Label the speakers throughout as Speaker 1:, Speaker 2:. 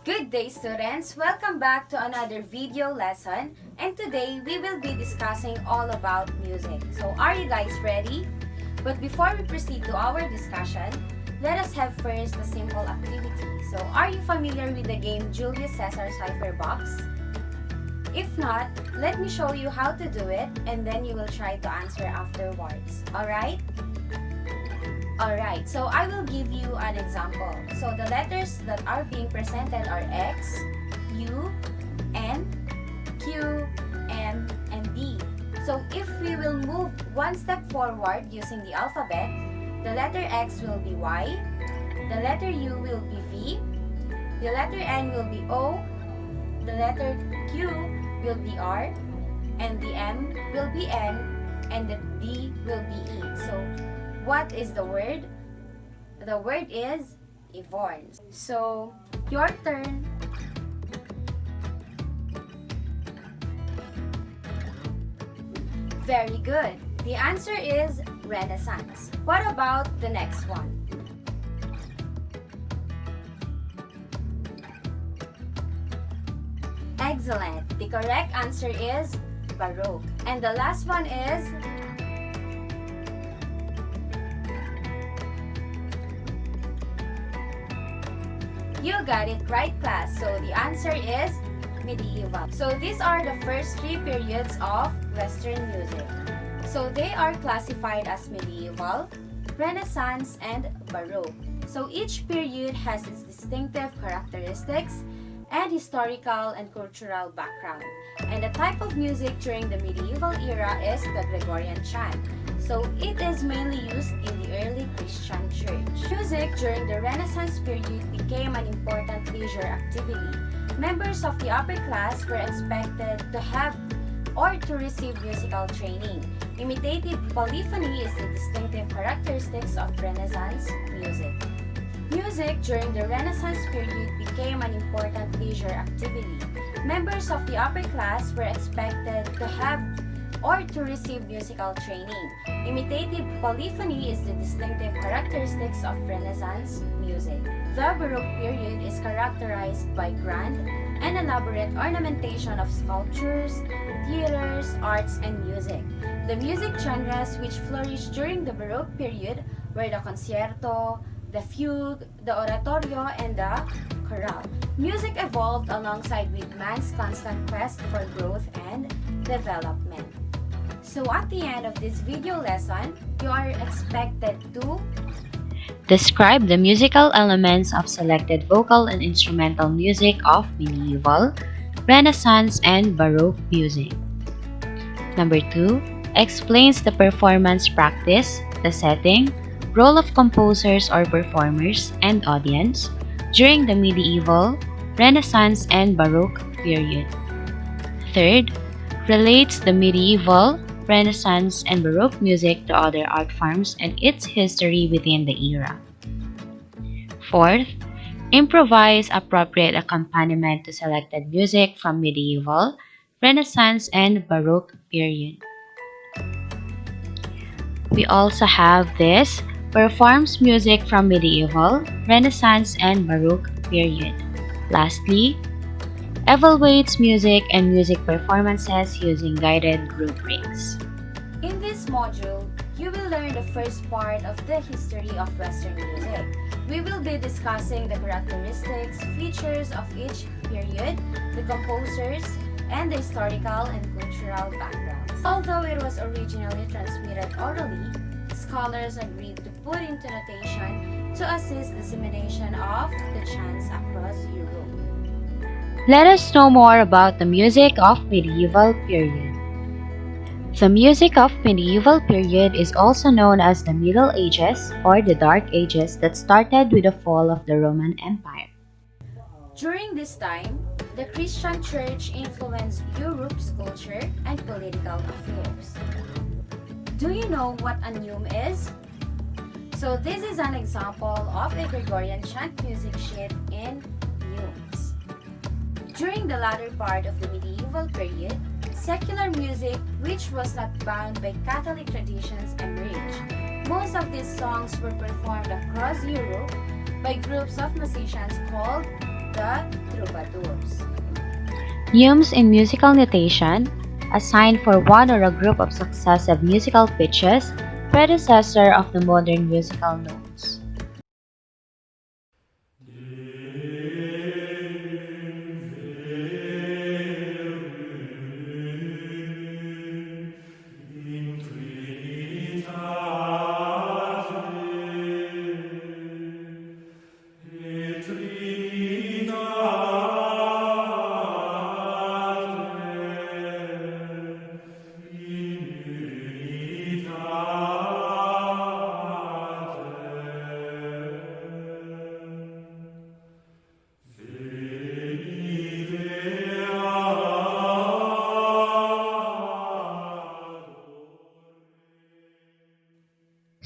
Speaker 1: Good day, students! Welcome back to another video lesson, and today we will be discussing all about music. So are you guys ready? But before we proceed to our discussion, let us have first a simple activity. So are you familiar with the game Julius Caesar Cipher Box? If not, let me show you how to do it and then you will try to answer afterwards. Alright? Alright, so I will give you an example. So the letters that are being presented are X, U, N, Q, M, and D. So if we will move one step forward using the alphabet, the letter X will be Y, the letter U will be V, the letter N will be O, the letter Q will be R, and the M will be N, and the D will be E. So what is the word? The word is Yvonne. So, your turn. Very good. The answer is Renaissance. What about the next one? Excellent. The correct answer is Baroque. And the last one is you got it right, class. So the answer is medieval. So these are the first three periods of Western music. So they are classified as medieval, Renaissance, and Baroque. So each period has its distinctive characteristics and historical and cultural background. And the type of music during the medieval era is the Gregorian chant. So it is mainly used in the early Christian church. Music during the Renaissance period became an important leisure activity. Members of the upper class were expected to have or to receive musical training. Imitative polyphony is the distinctive characteristics of Renaissance music. Music during the Renaissance period became an important leisure activity. Members of the upper class were expected to have or to receive musical training. Imitative polyphony is the distinctive characteristics of Renaissance music. The Baroque period is characterized by grand and elaborate ornamentation of sculptures, theaters, arts, and music. The music genres which flourished during the Baroque period were the concerto, the fugue, the oratorio, and the chorale. Music evolved alongside with man's constant quest for growth and development. So at the end of this video lesson, you are expected to
Speaker 2: describe the musical elements of selected vocal and instrumental music of medieval, Renaissance, and Baroque music. Number 2. Explains the performance practice, the setting, role of composers or performers, and audience during the medieval, Renaissance, and Baroque period. Third, relates the medieval, Renaissance, and Baroque music to other art forms and its history within the era. Fourth, improvise appropriate accompaniment to selected music from medieval, Renaissance, and Baroque period. We also have this, performs music from medieval, Renaissance, and Baroque period. Lastly, evaluates music and music performances using guided rubrics.
Speaker 1: In this module, you will learn the first part of the history of Western music. We will be discussing the characteristics, features of each period, the composers, and the historical and cultural backgrounds. Although it was originally transmitted orally, scholars agreed to put into notation to assist dissemination of the chants across Europe.
Speaker 2: Let us know more about the music of medieval period. The music of medieval period is also known as the Middle Ages or the Dark Ages that started with the fall of the Roman Empire.
Speaker 1: During this time, the Christian Church influenced Europe's culture and political affairs. Do you know what a neume is? So this is an example of a Gregorian chant music sheet in neumes. During the latter part of the medieval period, secular music, which was not bound by Catholic traditions, emerged. Most of these songs were performed across Europe by groups of musicians called the the troubadours.
Speaker 2: Neumes in musical notation, a sign for one or a group of successive musical pitches, predecessor of the modern musical notes.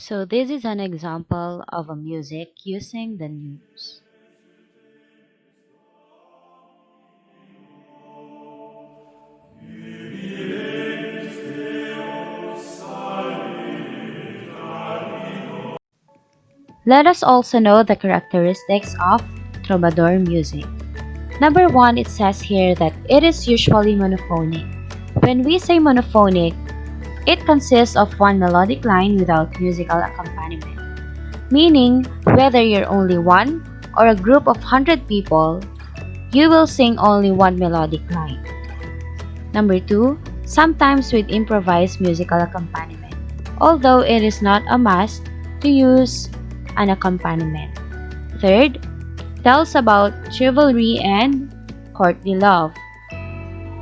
Speaker 2: So this is an example of a music using the neumes. Let us also know the characteristics of troubadour music. Number 1, it says here that it is usually monophonic. When we say monophonic, it consists of one melodic line without musical accompaniment. Meaning, whether you're only one or a group of 100 people, you will sing only one melodic line. Number 2, sometimes with improvised musical accompaniment, although it is not a must to use an accompaniment. Third, tells about chivalry and courtly love.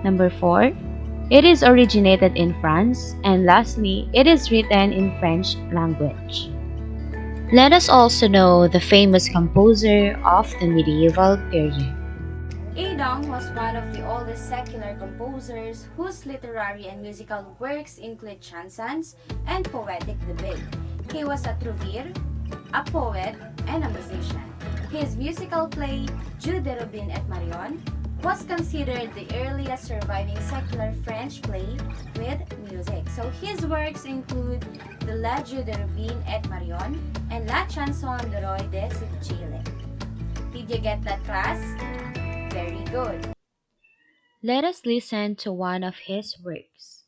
Speaker 2: Number 4, it is originated in France. And lastly, it is written in French language. Let us also know the famous composer of the medieval period.
Speaker 1: Adong was one of the oldest secular composers whose literary and musical works include chansons and poetic debate. He was a trouvère, a poet, and a musician. His musical play, Jeu de Robin et Marion, was considered the earliest surviving secular French play with music. So his works include the La Jeu de Robin et Marion and La Chanson de Roy de Chile. Did you get that, class? Very good.
Speaker 2: Let us listen to one of his works.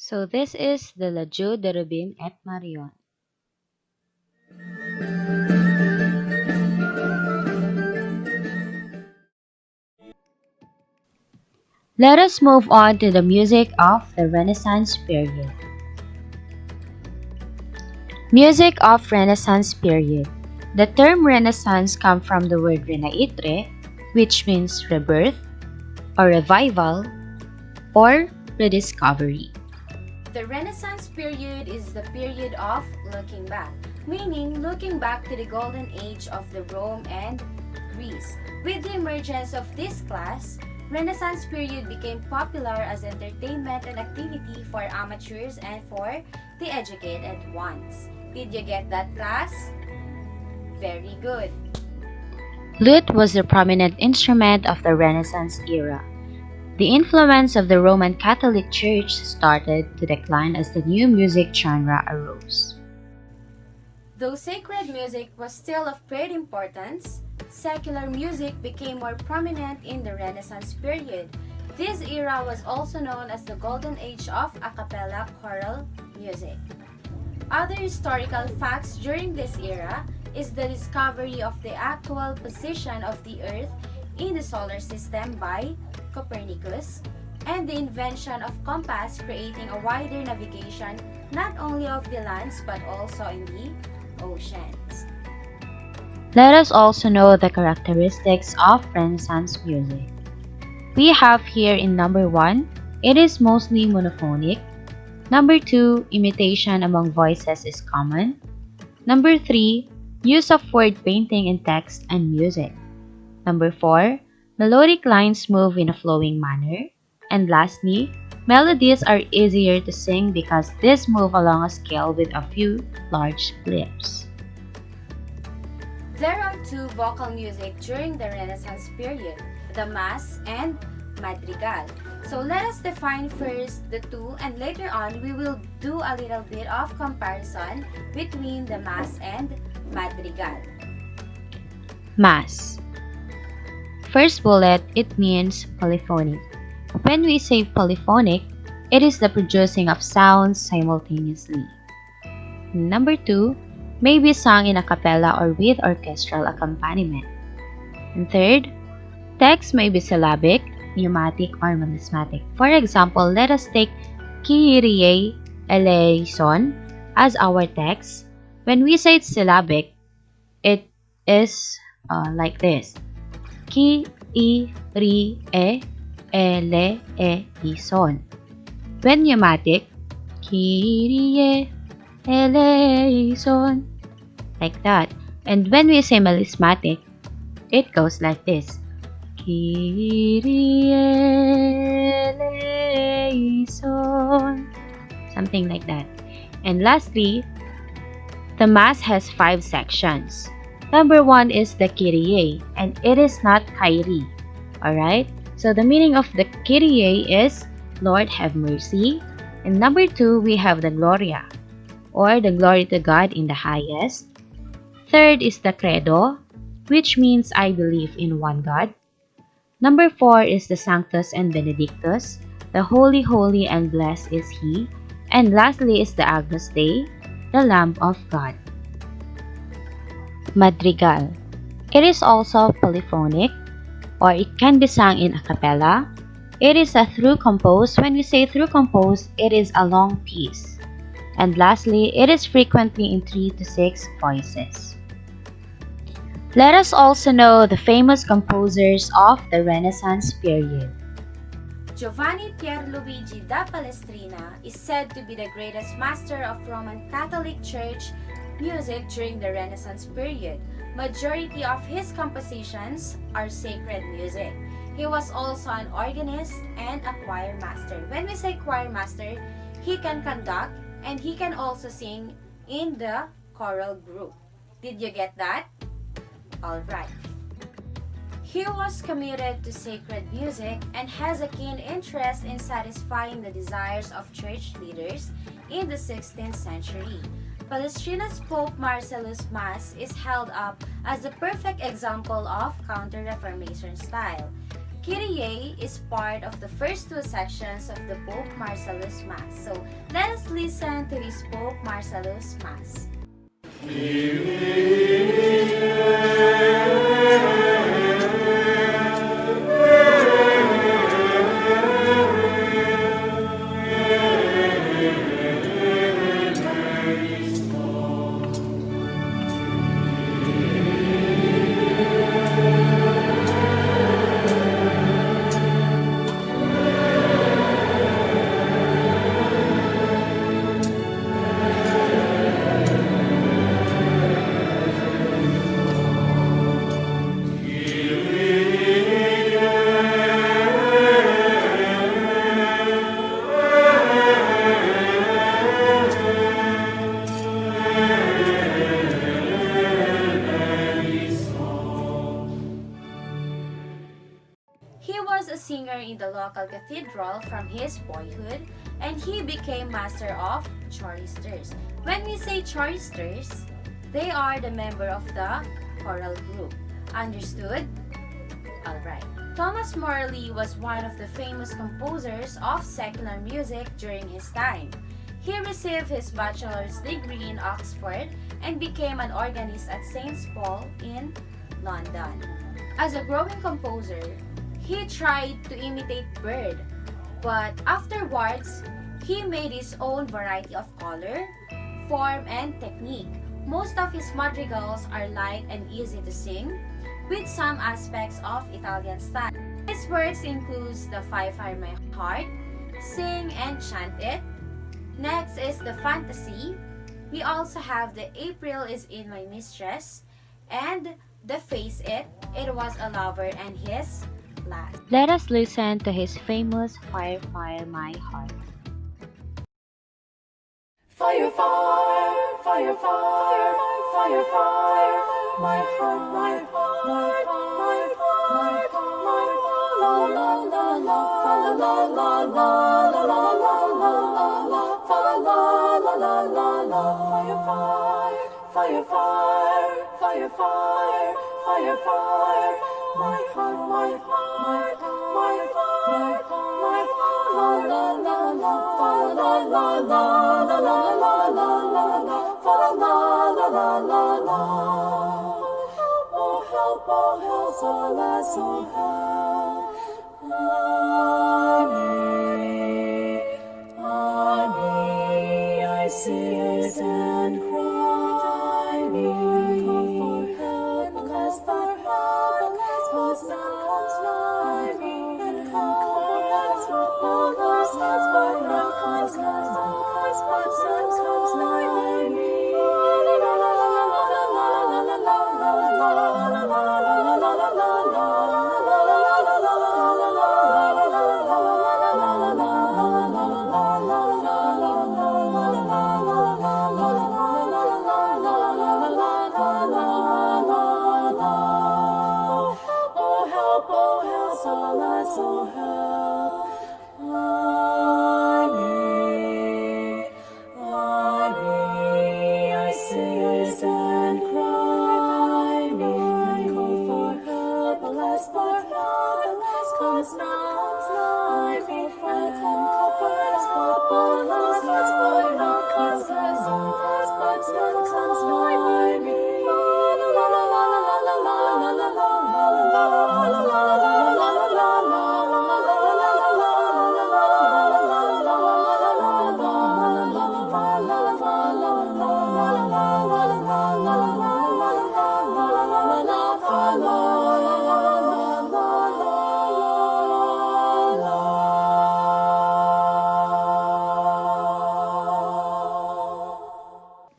Speaker 2: So this is the La Jeu de Robin et Marion. Let us move on to the music of the Renaissance period. Music of Renaissance period. The term Renaissance comes from the word renaitre, which means rebirth, or revival, or rediscovery.
Speaker 1: The Renaissance period is the period of looking back, meaning looking back to the golden age of the Rome and Greece. With the emergence of this class, Renaissance period became popular as entertainment and activity for amateurs and for the educated ones. Did you get that, class? Very good.
Speaker 2: Lute was the prominent instrument of the Renaissance era. The influence of the Roman Catholic Church started to decline as the new music genre arose.
Speaker 1: Though sacred music was still of great importance, secular music became more prominent in the Renaissance period. This era was also known as the Golden Age of a cappella choral music. Other historical facts during this era is the discovery of the actual position of the Earth in the solar system by Copernicus, and the invention of compass, creating a wider navigation not only of the lands but also in the oceans.
Speaker 2: Let us also know the characteristics of Renaissance music. We have here in number 1, it is mostly monophonic. Number 2, imitation among voices is common. Number 3, use of word painting in text and music. Number 4, melodic lines move in a flowing manner. And lastly, melodies are easier to sing because these move along a scale with a few large clips.
Speaker 1: There are two vocal music during the Renaissance period, the Mass and Madrigal. So let us define first the two, and later on we will do a little bit of comparison between the Mass and Madrigal.
Speaker 2: Mass. First bullet, it means polyphonic. When we say polyphonic, it is the producing of sounds simultaneously. Number 2, may be sung in a cappella or with orchestral accompaniment. And third, text may be syllabic, pneumatic, or melismatic. For example, let us take Kyrie eleison as our text. When we say it's syllabic, it is like this. Kyrie eleison. When pneumatic, Kyrie eleison, like that. And when we say melismatic, it goes like this. Kyrie eleison, something like that. And lastly, the Mass has 5 sections. Number 1 is the Kyrie, and it is not Kyrie. Alright? So the meaning of the Kyrie is Lord have mercy. And number 2, we have the Gloria, or the glory to God in the highest. Third is the Credo, which means I believe in one God. Number 4 is the Sanctus and Benedictus, the holy, holy, and blessed is He. And lastly is the Agnus Dei, the Lamb of God. Madrigal. It is also polyphonic, or it can be sung in a cappella. It is a through compose. When we say through compose, it is a long piece. And lastly, it is frequently in 3 to 6 voices. Let us also know the famous composers of the Renaissance period.
Speaker 1: Giovanni Pierluigi da Palestrina is said to be the greatest master of Roman Catholic Church music during the Renaissance period. Majority of his compositions are sacred music. He was also an organist and a choir master. When we say choir master, he can conduct and he can also sing in the choral group. Did you get that? Alright. He was committed to sacred music and has a keen interest in satisfying the desires of church leaders in the 16th century. Palestrina's Pope Marcellus Mass is held up as the perfect example of Counter-Reformation style. Kyrie is part of the first 2 sections of the Pope Marcellus Mass. So let us listen to his Pope Marcellus Mass. He was a singer in the local cathedral from his boyhood, and he became master of choristers. When we say choristers, They are the member of the choral group. Understood? Alright. Thomas Morley was one of the famous composers of secular music during his time. He received his bachelor's degree in Oxford and became an organist at St. Paul in London. As a growing composer, he tried to imitate Bird, but afterwards, he made his own variety of color, form, and technique. Most of his madrigals are light and easy to sing, with some aspects of Italian style. His works includes the Five Fire My Heart, Sing and Chant It. Next is the Fantasy. We also have the April is in My Mistress, and the Face It, It Was a Lover and His Last.
Speaker 2: Let us listen to his famous Fire Fire My Heart.
Speaker 3: Fire, fire, fire, fire, fire, fire, my heart, my heart, my heart, my heart, la la la la, fa la la la la, la la la la la, fa la la la la la la. Fire, fire, fire, fire, fire, fire, my heart, my heart, my heart, my heart, la la la la, fa la la la la, la la la la la la, fa la la la la la. Oh help, alas, oh help. I see it and cry, call for help, alas, for help, comes nigh me, and call for help, alas, for help, comes nigh me.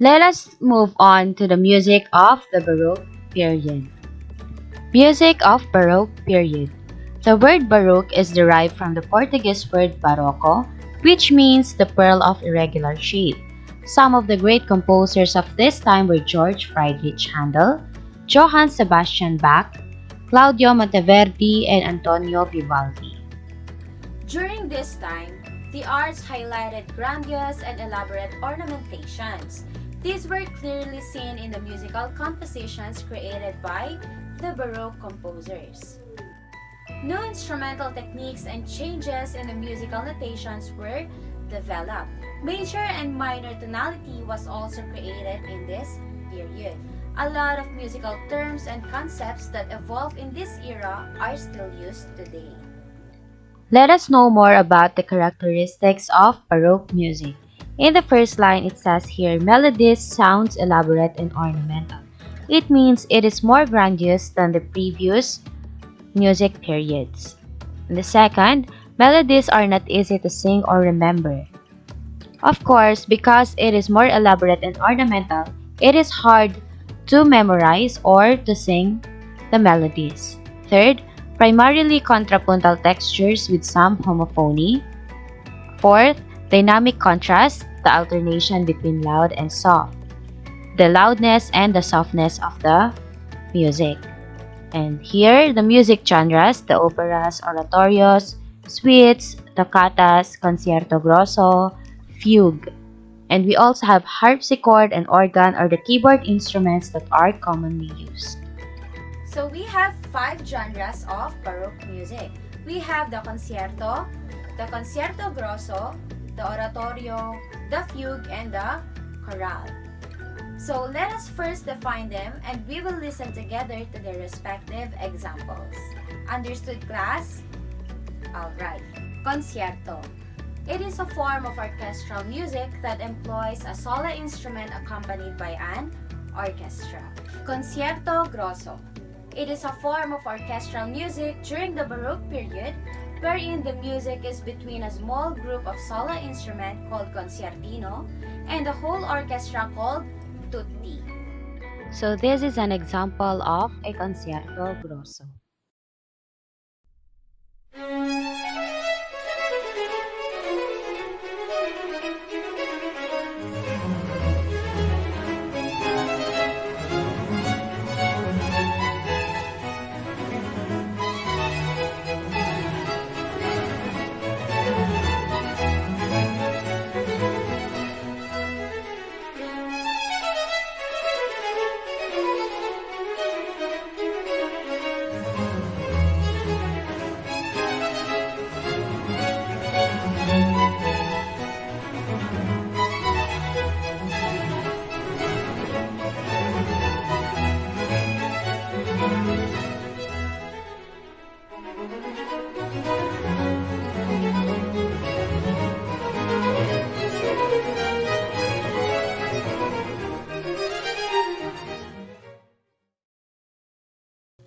Speaker 2: Let us move on to the music of the Baroque period. Music of Baroque period. The word Baroque is derived from the Portuguese word barroco, which means the pearl of irregular shape. Some of the great composers of this time were George Friedrich Handel, Johann Sebastian Bach, Claudio Monteverdi, and Antonio Vivaldi.
Speaker 1: During this time, the arts highlighted grandiose and elaborate ornamentations. These were clearly seen in the musical compositions created by the Baroque composers. New instrumental techniques and changes in the musical notations were developed. Major and minor tonality was also created in this period. A lot of musical terms and concepts that evolved in this era are still used today.
Speaker 2: Let us know more about the characteristics of Baroque music. In the first line, it says here, melodies sounds elaborate and ornamental. It means it is more grandiose than the previous music periods. In the second, melodies are not easy to sing or remember. Of course, because it is more elaborate and ornamental, it is hard to memorize or to sing the melodies. Third, primarily contrapuntal textures with some homophony. Fourth, dynamic contrast, the alternation between loud and soft, the loudness and the softness of the music. And here, the music genres, the operas, oratorios, suites, toccatas, concierto grosso, fugue. And we also have harpsichord and organ are the keyboard instruments that are commonly used.
Speaker 1: So we have 5 genres of Baroque music. We have the concierto grosso, the oratorio, the fugue, and the chorale. So let us first define them and we will listen together to their respective examples. Understood, class? Alright. Concierto. It is a form of orchestral music that employs a solo instrument accompanied by an orchestra. Concierto grosso. It is a form of orchestral music during the Baroque period wherein the music is between a small group of solo instruments called concertino and a whole orchestra called tutti.
Speaker 2: So this is an example of a concierto grosso.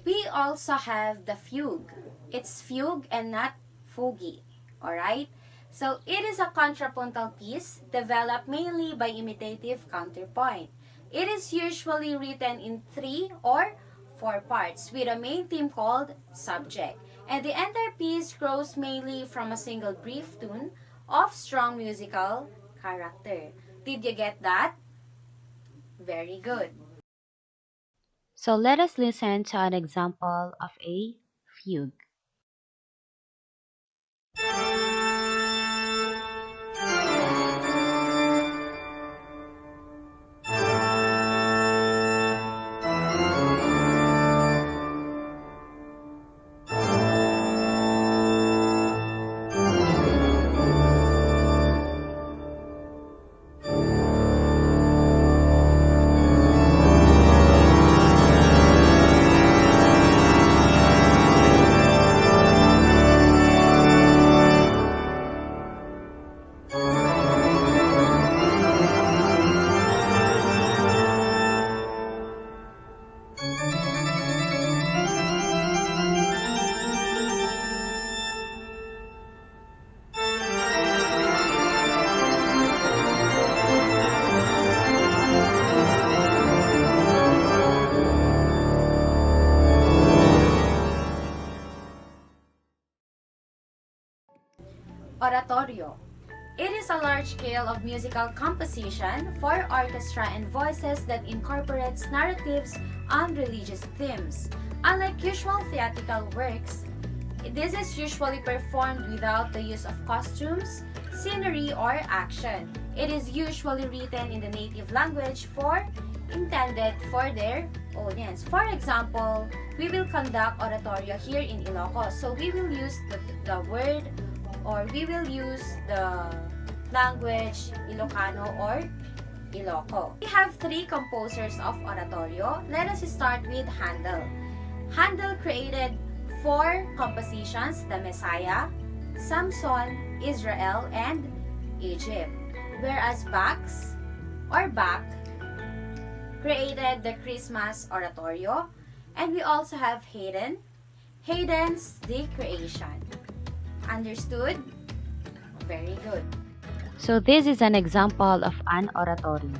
Speaker 1: We also have the fugue. It's fugue and not fugi. Alright? So it is a contrapuntal piece developed mainly by imitative counterpoint. It is usually written in 3 or 4 parts with a main theme called subject. And the entire piece grows mainly from a single brief tune of strong musical character. Did you get that? Very good.
Speaker 2: So let us listen to an example of a fugue.
Speaker 1: Oratorio. It is a large scale of musical composition for orchestra and voices that incorporates narratives and religious themes. Unlike usual theatrical works, this is usually performed without the use of costumes, scenery, or action. It is usually written in the native language intended for their audience. For example, we will conduct oratorio here in Ilocos. So we will use the word or we will use the language Ilocano or Iloco. We have 3 composers of oratorio. Let us start with Handel. Handel created 4 compositions, the Messiah, Samson, Israel, and Egypt. Whereas Bach created the Christmas oratorio. And we also have Haydn's The Creation. Understood? Very good.
Speaker 2: So this is an example of an oratorio.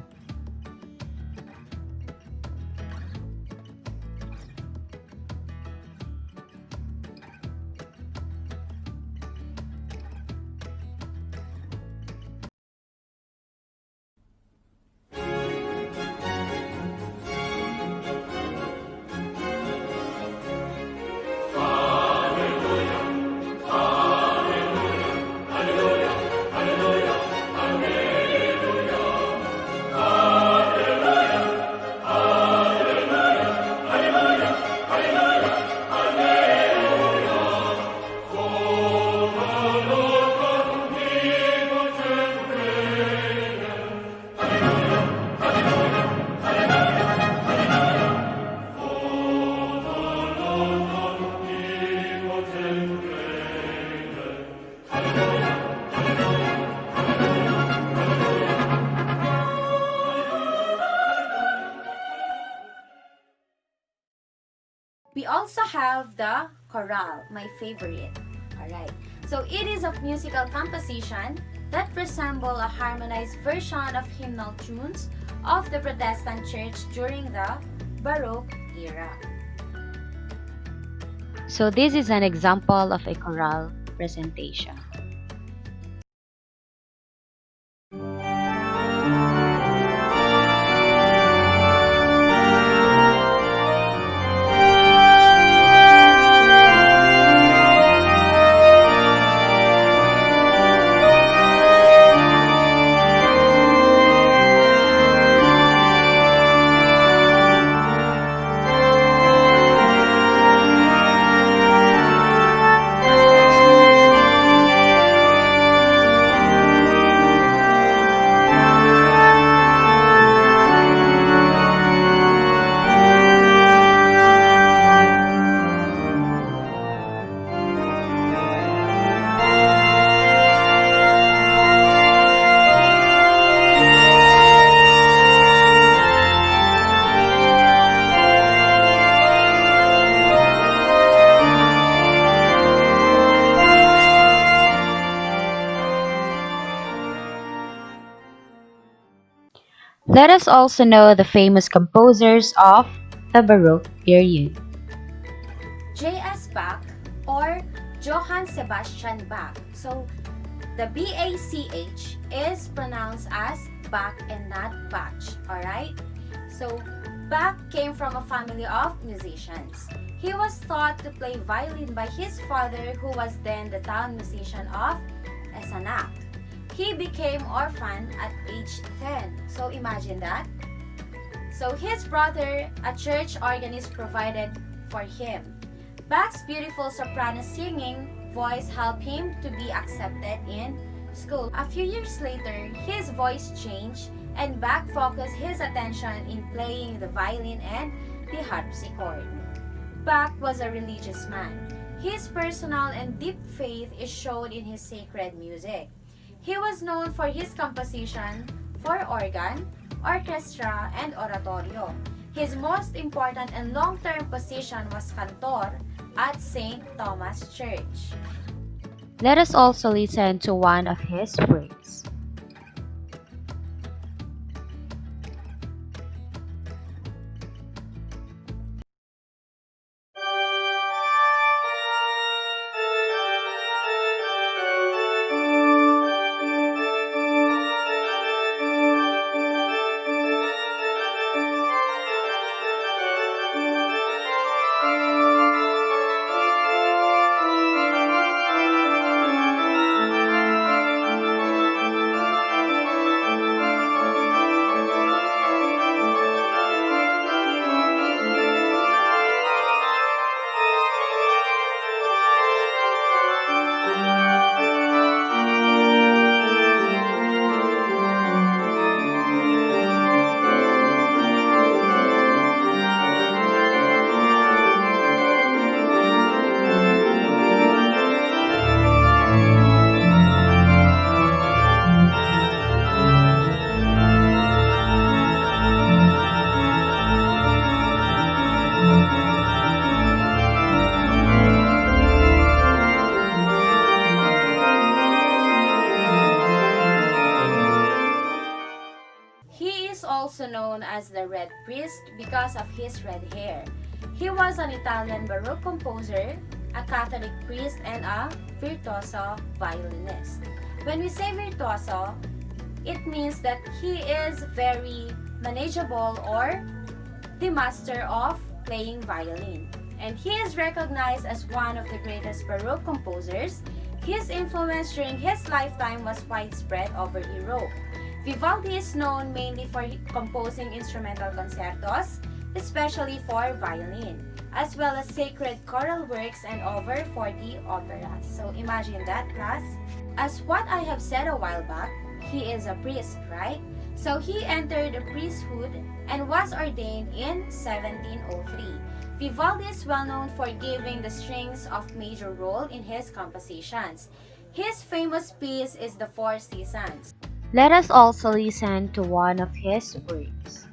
Speaker 1: We also have the chorale, my favorite. Alright, so it is a musical composition that resemble a harmonized version of hymnal tunes of the Protestant church during the Baroque era.
Speaker 2: So this is an example of a chorale presentation. Let us also know the famous composers of the Baroque period.
Speaker 1: J.S. Bach or Johann Sebastian Bach. So the B-A-C-H is pronounced as Bach and not Bach. Alright? So Bach came from a family of musicians. He was taught to play violin by his father, who was then the town musician of Esanac. He became orphan at age 10. So imagine that. So his brother, a church organist, provided for him. Bach's beautiful soprano singing voice helped him to be accepted in school. A few years later, his voice changed and Bach focused his attention in playing the violin and the harpsichord. Bach was a religious man. His personal and deep faith is shown in his sacred music. He was known for his composition for organ, orchestra, and oratorio. His most important and long-term position was cantor at St. Thomas Church.
Speaker 2: Let us also listen to one of his works.
Speaker 1: He is also known as the Red Priest because of his red hair. He was an Italian Baroque composer, a Catholic priest, and a virtuoso violinist. When we say virtuoso, it means that he is very manageable or the master of playing violin. And he is recognized as one of the greatest Baroque composers. His influence during his lifetime was widespread over Europe. Vivaldi is known mainly for composing instrumental concertos, especially for violin, as well as sacred choral works and over 40 operas. So imagine that, class. As what I have said a while back, he is a priest, right? So he entered the priesthood and was ordained in 1703. Vivaldi is well known for giving the strings a major role in his compositions. His famous piece is the Four Seasons.
Speaker 2: Let us also listen to one of his works.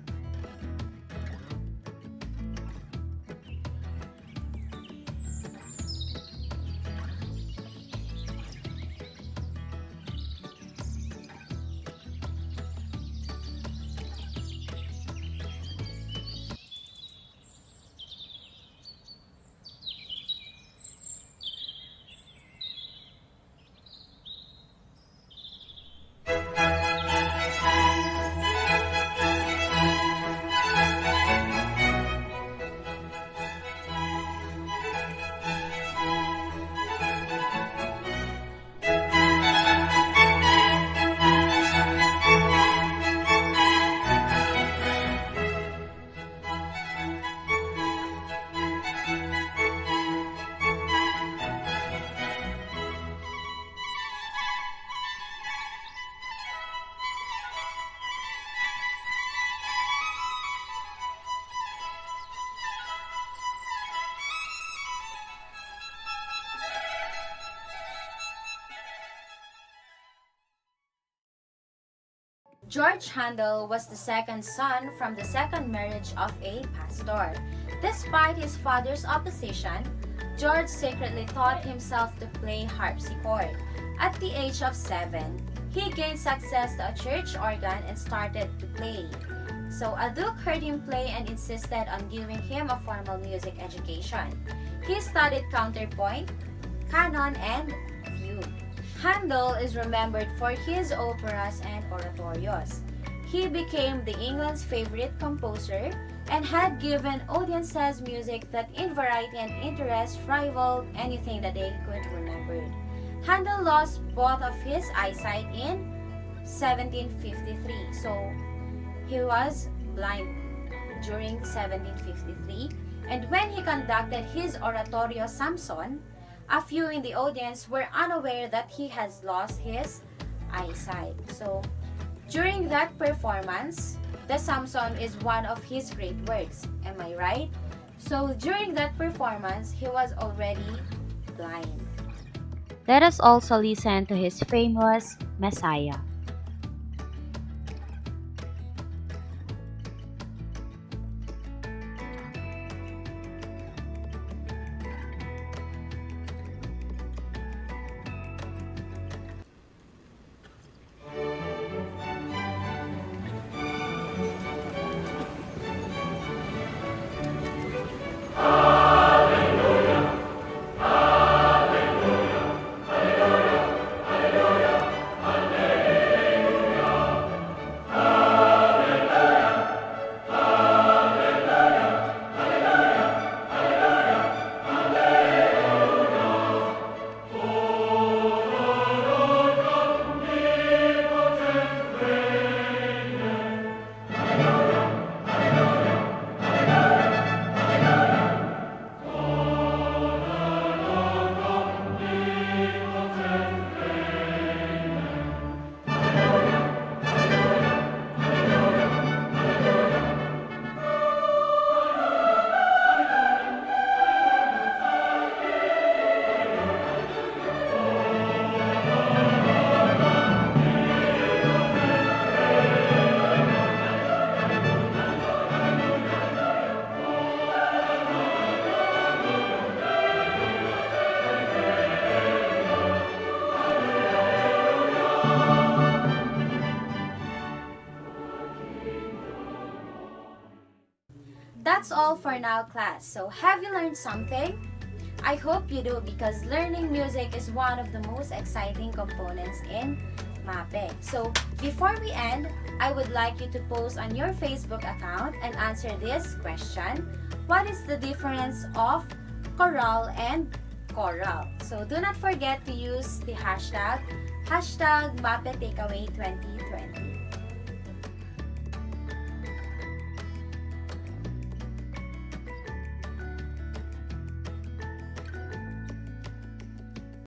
Speaker 1: George Handel was the second son from the second marriage of a pastor. Despite his father's opposition, George secretly taught himself to play harpsichord. At the age of 7, he gained success to a church organ and started to play. So a duke heard him play and insisted on giving him a formal music education. He studied counterpoint, canon, and fugue. Handel is remembered for his operas and oratorios. He became the England's favorite composer and had given audiences music that in variety and interest rivaled anything that they could remember. Handel lost both of his eyesight in 1753, so he was blind during 1753, and when he conducted his oratorio Samson, a few in the audience were unaware that he has lost his eyesight. So, during that performance, the Samson is one of his great works. Am I right? So, during that performance, he was already blind.
Speaker 2: Let us also listen to his famous Messiah.
Speaker 1: That's all for now, class. So, have you learned something? I hope you do, because learning music is one of the most exciting components in MAPE. So, before we end, I would like you to post on your Facebook account and answer this question: what is the difference of choral and choral? So, do not forget to use the hashtag MAPE Takeaway 2020.